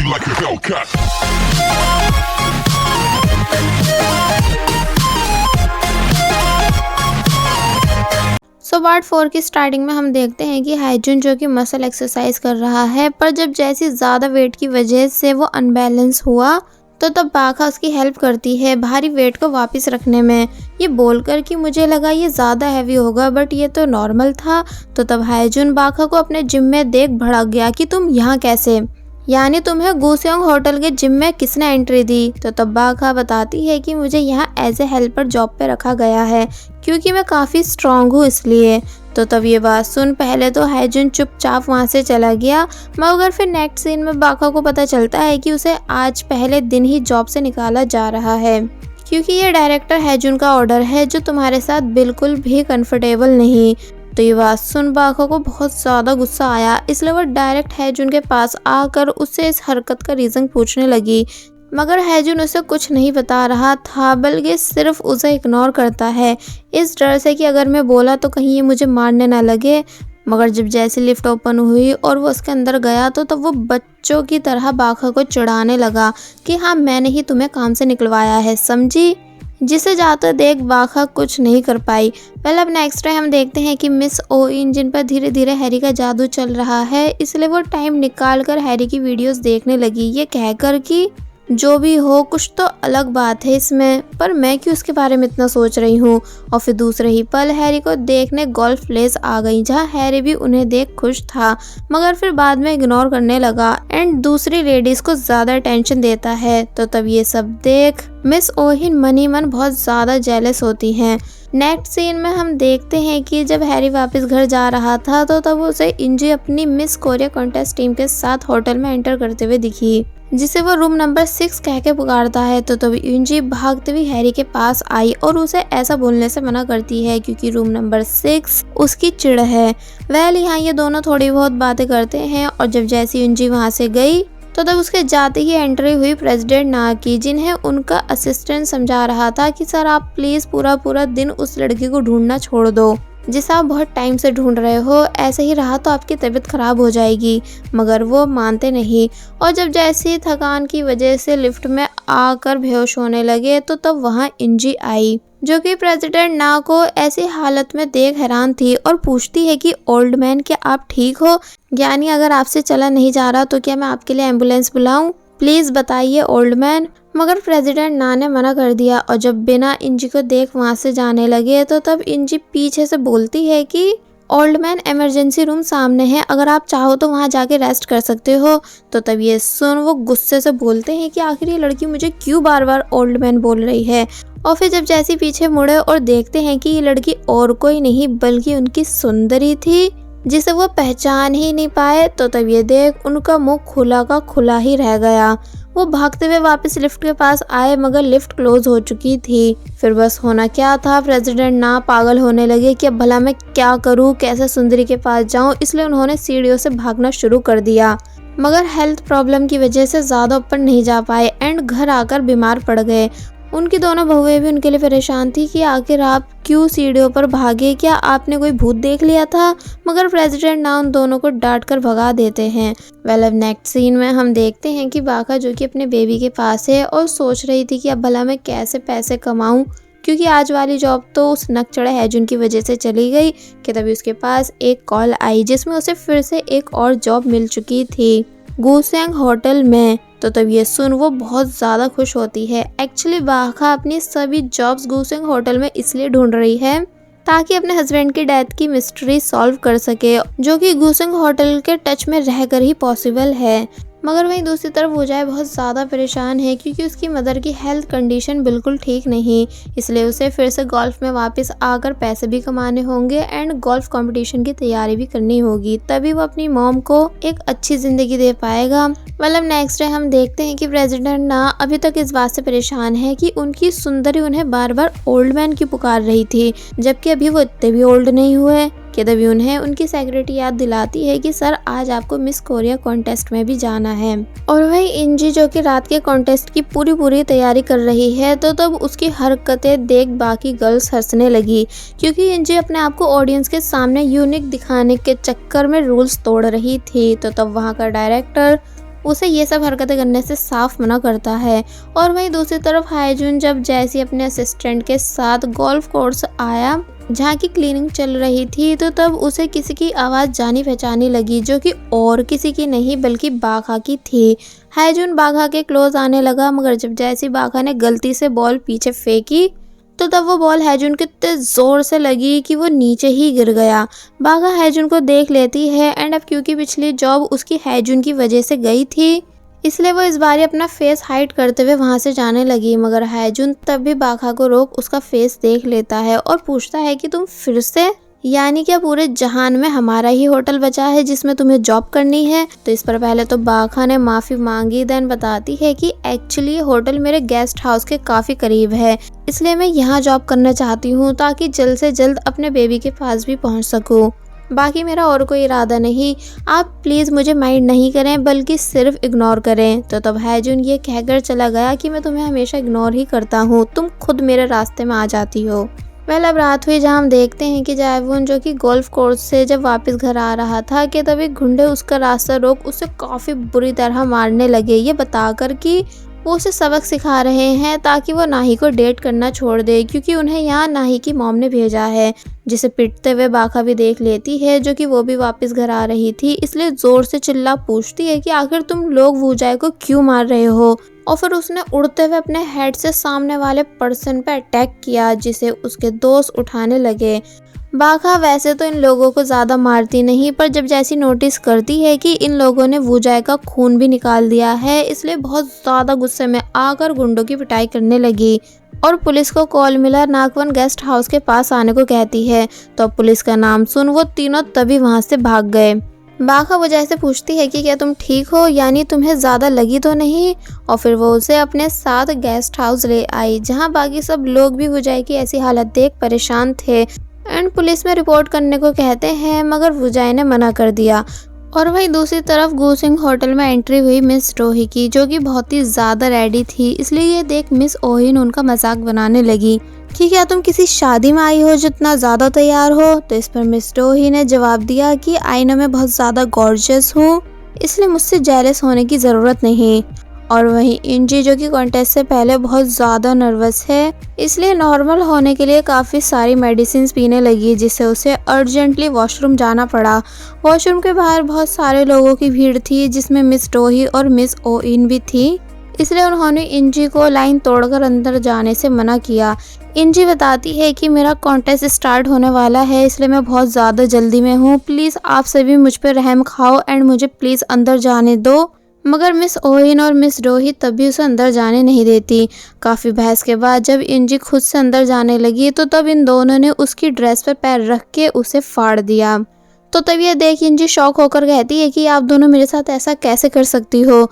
like a Hellcat. Part 4 की starting में हम देखते हैं कि हाईजुन जो कि मसल एक्सरसाइज कर रहा है, पर जब जैसी ज़्यादा वेट की वजह से वो अनबैलेंस हुआ तो तब बाखा उसकी हेल्प करती है भारी वेट को वापस रखने में, ये बोलकर कि मुझे लगा ये ज़्यादा हैवी होगा बट ये तो नॉर्मल था। तो तब हाईजुन बाखा को अपने जिम में देख भड़क गया कि तुम यहाँ कैसे, यानी तुम्हें गुसेंग होटल के जिम में किसने एंट्री दी। तो तब बाखा बताती है कि मुझे यहाँ एज ए हेल्पर जॉब पे रखा गया है क्योंकि मैं काफ़ी स्ट्रांग हूँ इसलिए। तो तब ये बात सुन पहले तो हाईजुन चुपचाप वहाँ से चला गया, मगर फिर नेक्स्ट सीन में बाखा को पता चलता है कि उसे आज पहले दिन ही जॉब से निकाला जा रहा है क्योंकि ये डायरेक्टर हाईजुन का ऑर्डर है जो तुम्हारे साथ बिल्कुल भी कंफर्टेबल नहीं। तो ये बात सुन बाखा को बहुत ज़्यादा गुस्सा आया, इसलिए वो डायरेक्ट हाईजुन के पास आकर उससे इस हरकत का रीज़न पूछने लगी, मगर हाईजुन उसे कुछ नहीं बता रहा था बल्कि सिर्फ उसे इग्नोर करता है इस डर से कि अगर मैं बोला तो कहीं ये मुझे मारने ना लगे। मगर जब जैसे लिफ्ट ओपन हुई और वो उसके अंदर गया तो तब वो बच्चों की तरह बाखा को चिढ़ाने लगा कि हाँ मैंने ही तुम्हें काम से निकलवाया है, समझी। जिसे जाते देख बाखा कुछ नहीं कर पाई। अब नेक्स्ट टाइम हम देखते हैं कि मिस ओ इन जिन पर धीरे धीरे हैरी का जादू चल रहा है, इसलिए वो टाइम निकाल कर हैरी की वीडियोस देखने लगी, ये कहकर कि जो भी हो कुछ तो अलग बात है इसमें, पर मैं क्यों उसके बारे में इतना सोच रही हूँ। और फिर दूसरे ही पल हैरी को देखने गोल्फ प्लेस आ गई जहाँ हैरी भी उन्हें देख खुश था, मगर फिर बाद में इग्नोर करने लगा एंड दूसरी लेडीज को ज़्यादा अटेंशन देता है। तो तब ये सब देख मिस ओहिन मनी मन बहुत ज़्यादा जेलस होती हैं। नेक्स्ट सीन में हम देखते हैं कि जब हैरी वापस घर जा रहा था तो तब उसे इंजी अपनी मिस कोरिया कॉन्टेस्ट टीम के साथ होटल में एंटर करते हुए दिखी, जिसे वो रूम नंबर 6 कह के पुकारता है। तो तब इंजी भागते हुए हैरी के पास आई और उसे ऐसा बोलने से मना करती है क्योंकि रूम नंबर 6 उसकी चिड़ है। यहाँ ये दोनों थोड़ी बहुत बातें करते हैं और जब जैसी इंजी वहाँ से गई तो तब उसके जाते ही एंट्री हुई प्रेसिडेंट ना की, जिन्हें उनका असिस्टेंट समझा रहा था कि सर आप प्लीज़ पूरा दिन उस लड़की को ढूंढना छोड़ दो जिसे आप बहुत टाइम से ढूंढ रहे हो, ऐसे ही रहा तो आपकी तबीयत खराब हो जाएगी। मगर वो मानते नहीं और जब जैसी थकान की वजह से लिफ्ट में आकर बेहोश होने लगे तो तब वहाँ इंजी आई जो कि प्रेसिडेंट ना को ऐसी हालत में देख हैरान थी और पूछती है कि ओल्ड मैन क्या आप ठीक हो, यानी अगर आपसे चला नहीं जा रहा तो क्या मैं आपके लिए एम्बुलेंस बुलाऊं, प्लीज़ बताइए ओल्ड मैन। मगर प्रेसिडेंट ना ने मना कर दिया और जब बिना इंजी को देख वहाँ से जाने लगे तो तब इंजी पीछे से बोलती है कि ओल्ड मैन इमरजेंसी रूम सामने है, अगर आप चाहो तो वहाँ जाके रेस्ट कर सकते हो। तो तब ये सुन वो गुस्से से बोलते हैं कि आखिर ये लड़की मुझे क्यों बार बार ओल्ड मैन बोल रही है। और फिर जब जैसी पीछे मुड़े और देखते हैं कि ये लड़की और कोई नहीं बल्कि उनकी सुंदरी थी जिसे वो पहचान ही नहीं पाए, तो तब ये देख उनका मुंह खुला का खुला ही रह गया। वो भागते हुए वापस लिफ्ट के पास आए मगर लिफ्ट क्लोज हो चुकी थी। फिर बस होना क्या था, प्रेसिडेंट ना पागल होने लगे कि अब भला मैं क्या करूं, कैसे सुंदरी के पास जाऊं, इसलिए उन्होंने सीढ़ियों से भागना शुरू कर दिया। मगर हेल्थ प्रॉब्लम की वजह से ज़्यादा ऊपर नहीं जा पाए एंड घर आकर बीमार पड़ गए। उनकी दोनों बहुएं भी उनके लिए परेशान थी कि आखिर आप क्यों सीढ़ियों पर भागे, क्या आपने कोई भूत देख लिया था। मगर प्रेसिडेंट ना उन दोनों को डांट कर भगा देते हैं। अब नेक्स्ट सीन में हम देखते हैं कि बाखा जो कि अपने बेबी के पास है और सोच रही थी कि अब भला मैं कैसे पैसे कमाऊं, क्योंकि आज वाली जॉब तो उस नकचढ़े हैजुन की वजह से चली गई कि तभी उसके पास एक कॉल आई जिसमें उसे फिर से एक और जॉब मिल चुकी थी गुसेंग होटल में। तो तब ये सुन वो बहुत ज़्यादा खुश होती है। एक्चुअली बाखा अपनी सभी जॉब्स गुसेंग होटल में इसलिए ढूंढ रही है ताकि अपने हस्बैंड की डेथ की मिस्ट्री सॉल्व कर सके, जो कि गुसेंग होटल के टच में रहकर ही पॉसिबल है। मगर वहीं दूसरी तरफ वुजाई बहुत ज़्यादा परेशान है क्योंकि उसकी मदर की हेल्थ कंडीशन बिल्कुल ठीक नहीं, इसलिए उसे फिर से गोल्फ में वापस आकर पैसे भी कमाने होंगे एंड गोल्फ कंपटीशन की तैयारी भी करनी होगी, तभी वो अपनी मॉम को एक अच्छी ज़िंदगी दे पाएगा। नेक्स्ट डे हम देखते हैं कि प्रेसिडेंट ना अभी तक इस बात से परेशान है कि उनकी सुंदरी उन्हें बार बार ओल्ड मैन की पुकार रही थी, जबकि अभी वो इतने भी ओल्ड नहीं हुए कि तभी उन्हें उनकी सेक्रेटरी याद दिलाती है कि सर आज आपको मिस कोरिया कॉन्टेस्ट में भी जाना है। और वही इंजी जो कि रात के कॉन्टेस्ट की पूरी तैयारी कर रही है, तो तब उसकी हरकतें देख बाकी गर्ल्स हंसने लगी क्योंकि इंजी अपने आप को ऑडियंस के सामने यूनिक दिखाने के चक्कर में रूल्स तोड़ रही थी। तो तब वहाँ का डायरेक्टर उसे ये सब हरकतें करने से साफ मना करता है। और वहीं दूसरी तरफ हाईजुन जब जैसी अपने असिस्टेंट के साथ गोल्फ कोर्स आया जहाँ की क्लीनिंग चल रही थी, तो तब उसे किसी की आवाज़ जानी पहचानी लगी, जो कि और किसी की नहीं बल्कि बाघा की थी। हाईजुन बाघा के क्लोज आने लगा, मगर जब जैसी बाघा ने गलती से बॉल पीछे फेंकी तो तब वो बॉल हाईजुन के इतने जोर से लगी कि वो नीचे ही गिर गया। बाघा हाईजुन को देख लेती है एंड अब क्योंकि पिछली जॉब उसकी हाईजुन की वजह से गई थी, इसलिए वो इस बार अपना फेस हाइड करते हुए वहां से जाने लगी। मगर हाईजुन तब भी बाघा को रोक उसका फेस देख लेता है और पूछता है कि तुम फिर से, यानी क्या पूरे जहान में हमारा ही होटल बचा है जिसमें तुम्हें जॉब करनी है। तो इस पर पहले तो बाघा ने माफी मांगी, देन बताती है कि एक्चुअली होटल मेरे गेस्ट हाउस के काफी करीब है, इसलिए मैं यहाँ जॉब करना चाहती हूँ ताकि जल्द से जल्द अपने बेबी के पास भी पहुँच सकूँ। बाकी मेरा और कोई इरादा नहीं, आप प्लीज़ मुझे माइंड नहीं करें बल्कि सिर्फ इग्नोर करें। तो तब हाईजुन ये कहकर चला गया कि मैं तुम्हें हमेशा इग्नोर ही करता हूँ, तुम खुद मेरे रास्ते में आ जाती हो। वेल अब रात हुई जहाँ हम देखते हैं कि जायवून जो कि गोल्फ कोर्स से जब वापस घर आ रहा था कि तभी गुंडे उसका रास्ता रोक उसे काफ़ी बुरी तरह मारने लगे, ये बताकर कि वो उसे सबक सिखा रहे हैं ताकि वो नाही को डेट करना छोड़ दे, क्योंकि उन्हें यहाँ नाही की मॉम ने भेजा है। जिसे पिटते हुए बाघा भी देख लेती है, जो कि वो भी वापस घर आ रही थी, इसलिए जोर से चिल्ला पूछती है कि आखिर तुम लोग वूजाए को क्यों मार रहे हो। और फिर उसने उड़ते हुए अपने हेड से सामने वाले पर्सन पे अटैक किया, जिसे उसके दोस्त उठाने लगे। बाघा वैसे तो इन लोगों को ज़्यादा मारती नहीं, पर जब जैसी नोटिस करती है कि इन लोगों ने वूजाए का खून भी निकाल दिया है, इसलिए बहुत ज़्यादा गुस्से में आकर गुंडों की पिटाई करने लगी। और पुलिस को कॉल मिला, नागवन गेस्ट हाउस के पास आने को कहती है। तो पुलिस का नाम सुन वो तीनों तभी वहाँ से भाग गए। बाघा वूजाए से पूछती है कि क्या तुम ठीक हो, यानी तुम्हें ज़्यादा लगी तो नहीं। और फिर वो उसे अपने साथ गेस्ट हाउस ले आई, जहाँ बाकी सब लोग भी वूजाए की ऐसी हालत देख परेशान थे एंड पुलिस में रिपोर्ट करने को कहते हैं, मगर वूजाए ने मना कर दिया। और वहीं दूसरी तरफ गुसिंग होटल में एंट्री हुई मिस रोही की, जो कि बहुत ही ज़्यादा रेडी थी, इसलिए ये देख मिस ओहिन उनका मजाक बनाने लगी कि क्या तुम किसी शादी में आई हो जितना ज़्यादा तैयार हो। तो इस पर मिस रोही ने जवाब दिया कि आई नो मैं बहुत ज़्यादा गॉर्जियस हूँ, इसलिए मुझसे जेलस होने की ज़रूरत नहीं। और वहीं इंजी जो कि कॉन्टेस्ट से पहले बहुत ज़्यादा नर्वस है, इसलिए नॉर्मल होने के लिए काफ़ी सारी मेडिसिन पीने लगी, जिससे उसे अर्जेंटली वॉशरूम जाना पड़ा। वॉशरूम के बाहर बहुत सारे लोगों की भीड़ थी, जिसमें मिस रोही और मिस ओइन भी थी, इसलिए उन्होंने इंजी को लाइन तोड़कर अंदर जाने से मना किया। इंजी बताती है कि मेरा कॉन्टेस्ट स्टार्ट होने वाला है, इसलिए मैं बहुत ज़्यादा जल्दी में हूँ, प्लीज़ आप सभी मुझ पर रहम खाओ एंड मुझे प्लीज़ अंदर जाने दो। मगर मिस ओहिन और मिस रोहित तभी उसे अंदर जाने नहीं देती। काफ़ी बहस के बाद जब इंजी खुद से अंदर जाने लगी, तो तब इन दोनों ने उसकी ड्रेस पर पैर रख के उसे फाड़ दिया। तो तब ये देख इंजी शॉक होकर कहती है कि आप दोनों मेरे साथ ऐसा कैसे कर सकती हो।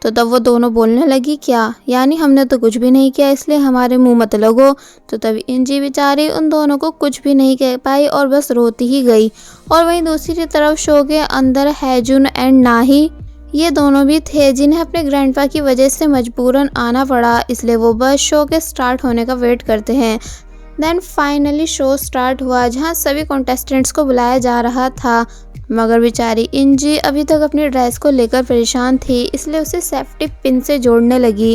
तो तब वो दोनों बोलने लगी, क्या यानी हमने तो कुछ भी नहीं किया, इसलिए हमारे मुंह मत लगो। तो तब इंजी बेचारी उन दोनों को कुछ भी नहीं कह पाई और बस रोती ही गई। और वहीं दूसरी तरफ शो के अंदर हाईजुन एंड नाही, ये दोनों भी थे जिन्हें अपने ग्रैंडपा की वजह से मजबूरन आना पड़ा, इसलिए वो बस शो के स्टार्ट होने का वेट करते हैं। देन फाइनली शो स्टार्ट हुआ, जहां सभी कॉन्टेस्टेंट्स को बुलाया जा रहा था, मगर बेचारी इंजी अभी तक अपनी ड्रेस को लेकर परेशान थी, इसलिए उसे सेफ्टी पिन से जोड़ने लगी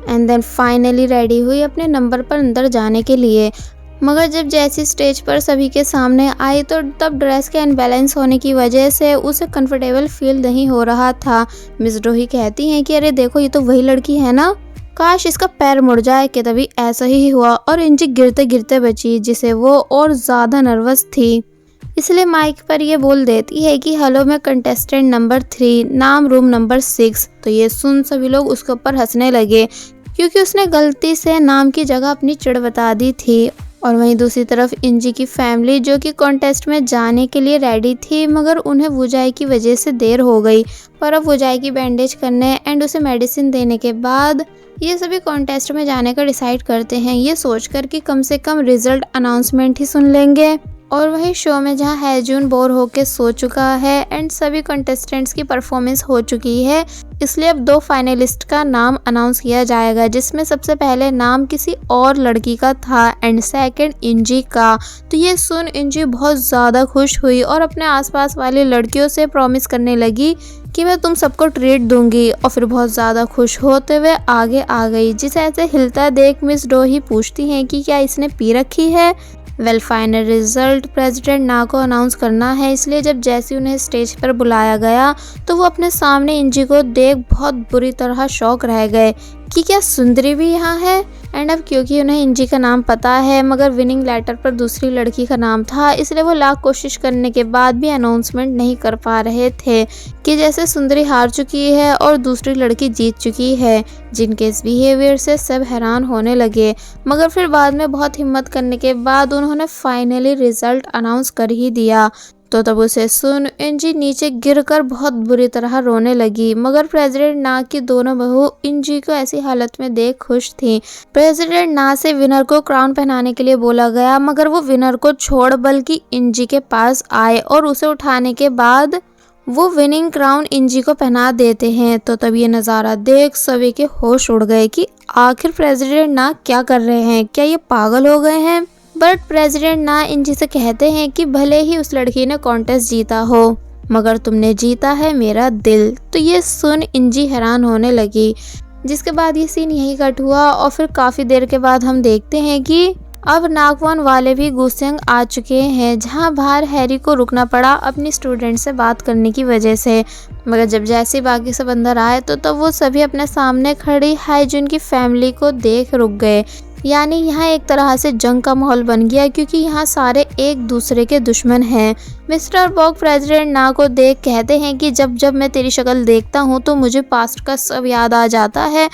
एंड देन फाइनली रेडी हुई अपने नंबर पर अंदर जाने के लिए। मगर जब जैसी स्टेज पर सभी के सामने आई, तो तब ड्रेस के अनबैलेंस होने की वजह से उसे कंफर्टेबल फील नहीं हो रहा था। मिस रोही कहती हैं कि अरे देखो, ये तो वही लड़की है ना, काश इसका पैर मुड़ जाए। कि तभी ऐसा ही हुआ और इंजी गिरते गिरते बची, जिसे वो और ज़्यादा नर्वस थी, इसलिए माइक पर ये बोल देती है कि हेलो मैं कंटेस्टेंट नंबर 3, नाम रूम नंबर 6। तो ये सुन सभी लोग उसके ऊपर हंसने लगे, क्योंकि उसने गलती से नाम की जगह अपनी चिड़ बता दी थी। और वहीं दूसरी तरफ इंजी की फैमिली जो कि कॉन्टेस्ट में जाने के लिए रेडी थी, मगर उन्हें वूजाए की वजह से देर हो गई। पर अब वूजाए की बैंडेज करने एंड उसे मेडिसिन देने के बाद ये सभी कॉन्टेस्ट में जाने का डिसाइड करते हैं, ये सोचकर कि कम से कम रिजल्ट अनाउंसमेंट ही सुन लेंगे। और वही शो में जहां हाईजुन बोर होके सो चुका है एंड सभी कंटेस्टेंट्स की परफॉर्मेंस हो चुकी है, इसलिए अब 2 फाइनलिस्ट का नाम अनाउंस किया जाएगा, जिसमें सबसे पहले नाम किसी और लड़की का था एंड सेकंड इंजी का। तो ये सुन इंजी बहुत ज़्यादा खुश हुई और अपने आसपास वाली लड़कियों से प्रॉमिस करने लगी कि मैं तुम सबको ट्रीट दूंगी, और फिर बहुत ज़्यादा खुश होते हुए आगे आ गई। जिसे ऐसे हिलता देख मिस डो ही पूछती हैं कि क्या इसने पी रखी है। फाइनल रिजल्ट प्रेसिडेंट ना को अनाउंस करना है, इसलिए जब जैसे उन्हें स्टेज पर बुलाया गया तो वो अपने सामने इंजी को देख बहुत बुरी तरह शॉक रह गए कि क्या सुंदरी भी यहाँ है। एंड अब क्योंकि उन्हें इंजी का नाम पता है मगर विनिंग लेटर पर दूसरी लड़की का नाम था, इसलिए वो लाख कोशिश करने के बाद भी अनाउंसमेंट नहीं कर पा रहे थे कि जैसे सुंदरी हार चुकी है और दूसरी लड़की जीत चुकी है, जिनके इस बिहेवियर से सब हैरान होने लगे। मगर फिर बाद में बहुत हिम्मत करने के बाद उन्होंने फाइनली रिजल्ट अनाउंस कर ही दिया। तो तब उसे सुन इंजी नीचे गिरकर बहुत बुरी तरह रोने लगी। मगर प्रेसिडेंट ना की दोनों बहू इंजी को ऐसी हालत में देख खुश थी। प्रेसिडेंट ना से विनर को क्राउन पहनाने के लिए बोला गया, मगर वो विनर को छोड़ बल्कि इंजी के पास आए और उसे उठाने के बाद वो विनिंग क्राउन इंजी को पहना देते हैं। तो तब ये नज़ारा देख सभी के होश उड़ गए कि आखिर प्रेसिडेंट ना क्या कर रहे हैं, क्या ये पागल हो गए हैं। बट प्रेसिडेंट ना इंजी से कहते हैं कि भले ही उस लड़की ने कॉन्टेस्ट जीता हो मगर तुमने जीता है मेरा दिल। तो ये सुन इंजी हैरान होने लगी। जिसके बाद ये सीन यही कट हुआ और फिर काफ़ी देर के बाद हम देखते हैं कि अब नागवान वाले भी गुस्सेंग आ चुके हैं, जहां बाहर हैरी को रुकना पड़ा अपनी स्टूडेंट से बात करने की वजह से। मगर जब जैसे बाकी सब अंदर आए तो तब वो सभी अपने सामने खड़ी हाईजून की फैमिली को देख रुक गए। यानी यहाँ एक तरह से जंग का माहौल बन गया क्योंकि यहाँ सारे एक दूसरे के दुश्मन हैं। मिस्टर बॉक प्रेसिडेंट ना को देख कहते हैं कि जब जब मैं तेरी शक्ल देखता हूँ तो मुझे पास्ट का सब याद आ जाता है।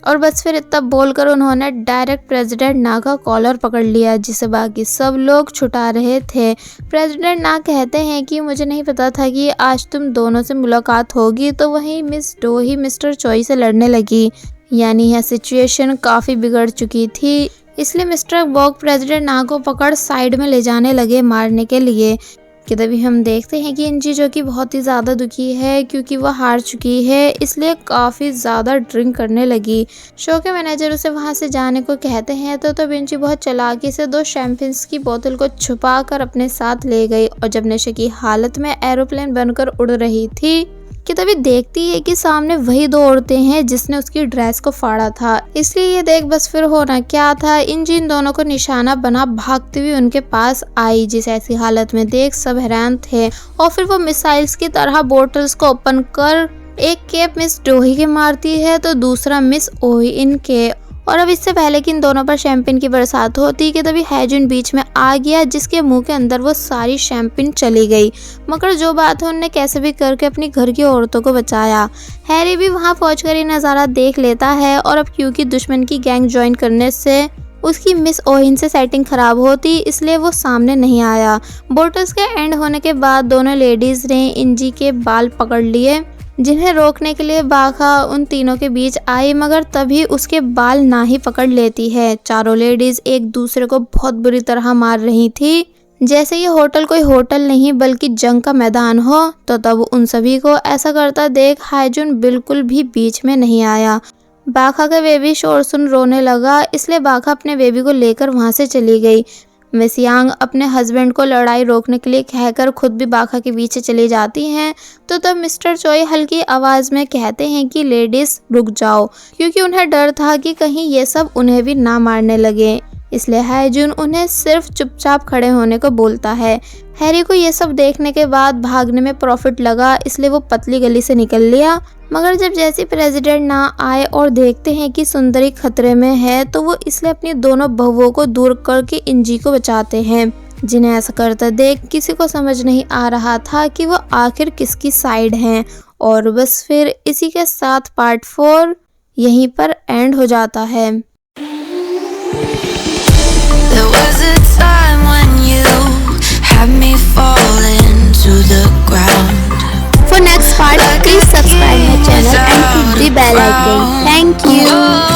और बस फिर इतना बोलकर उन्होंने डायरेक्ट प्रेसिडेंट ना का कॉलर पकड़ लिया, जिसे बाकी सब लोग छुटा रहे थे। प्रेसिडेंट ना कहते हैं कि मुझे नहीं पता था कि आज तुम दोनों से मुलाकात होगी। तो वहीं मिस डो ही मिस्टर चॉय से लड़ने लगी। यानी यह सिचुएशन काफ़ी बिगड़ चुकी थी, इसलिए मिस्टर बॉक प्रेसिडेंट ना को पकड़ साइड में ले जाने लगे मारने के लिए। कि तभी हम देखते हैं कि इंजी जो कि बहुत ही ज़्यादा दुखी है क्योंकि वह हार चुकी है, इसलिए काफ़ी ज़्यादा ड्रिंक करने लगी। शो के मैनेजर उसे वहाँ से जाने को कहते हैं तो तब इंजी बहुत चालाकी से 2 शैम्पेन्स की बोतल को छुपा कर अपने साथ ले गई। और जब नशे की हालत में एरोप्लेन बनकर उड़ रही थी कि तभी देखती है कि सामने वही 2 औरतें हैं जिसने उसकी ड्रेस को फाड़ा था। इसलिए ये देख बस फिर होना क्या था, इंजी इन दोनों को निशाना बना भागती हुई उनके पास आई। जिस ऐसी हालत में देख सब हैरान थे और फिर वो मिसाइल्स की तरह बोतल्स को ओपन कर एक केप मिस डोही के मारती है तो दूसरा मिस ओही इनके। और अब इससे पहले कि इन दोनों पर शैम्पेन की बरसात होती कि तभी हैजून बीच में आ गया, जिसके मुंह के अंदर वो सारी शैम्पेन चली गई। मगर जो बात है उन्होंने कैसे भी करके अपनी घर की औरतों को बचाया। हैरी भी वहां पहुंचकर ये नज़ारा देख लेता है और अब क्योंकि दुश्मन की गैंग ज्वाइन करने से उसकी मिस ओहिन से सेटिंग खराब होती, इसलिए वो सामने नहीं आया। बोटल्स के एंड होने के बाद दोनों लेडीज ने इंजी के बाल पकड़ लिए, जिन्हें रोकने के लिए बाघा उन तीनों के बीच आई, मगर तभी उसके बाल ना ही पकड़ लेती है। चारों लेडीज एक दूसरे को बहुत बुरी तरह मार रही थी, जैसे ये होटल कोई होटल नहीं बल्कि जंग का मैदान हो। तो तब उन सभी को ऐसा करता देख हाईजून बिल्कुल भी बीच में नहीं आया। बाघा का बेबी शोर सुन रोने लगा, इसलिए बाघा अपने बेबी को लेकर वहां से चली गई। मिस यांग अपने हस्बैंड को लड़ाई रोकने के लिए कहकर खुद भी बाघा के पीछे चली जाती हैं। तो तब मिस्टर चॉय हल्की आवाज़ में कहते हैं कि लेडीज रुक जाओ, क्योंकि उन्हें डर था कि कहीं ये सब उन्हें भी ना मारने लगे। इसलिए हाईजून उन्हें सिर्फ चुपचाप खड़े होने को बोलता है। हैरी को ये सब देखने के बाद भागने में प्रॉफिट लगा, इसलिए वो पतली गली से निकल लिया। मगर जब जैसे प्रेसिडेंट ना आए और देखते हैं कि सुंदरी खतरे में है तो वो इसलिए अपनी दोनों बहुओं को दूर करके इंजी को बचाते हैं, जिन्हें ऐसा करता देख किसी को समझ नहीं आ रहा था कि वो आखिर किसकी साइड हैं। और बस फिर इसी के साथ पार्ट 4 यहीं पर एंड हो जाता है। There was a time when you had me falling to the ground. For next part, please subscribe my channel and hit the bell icon. Thank you.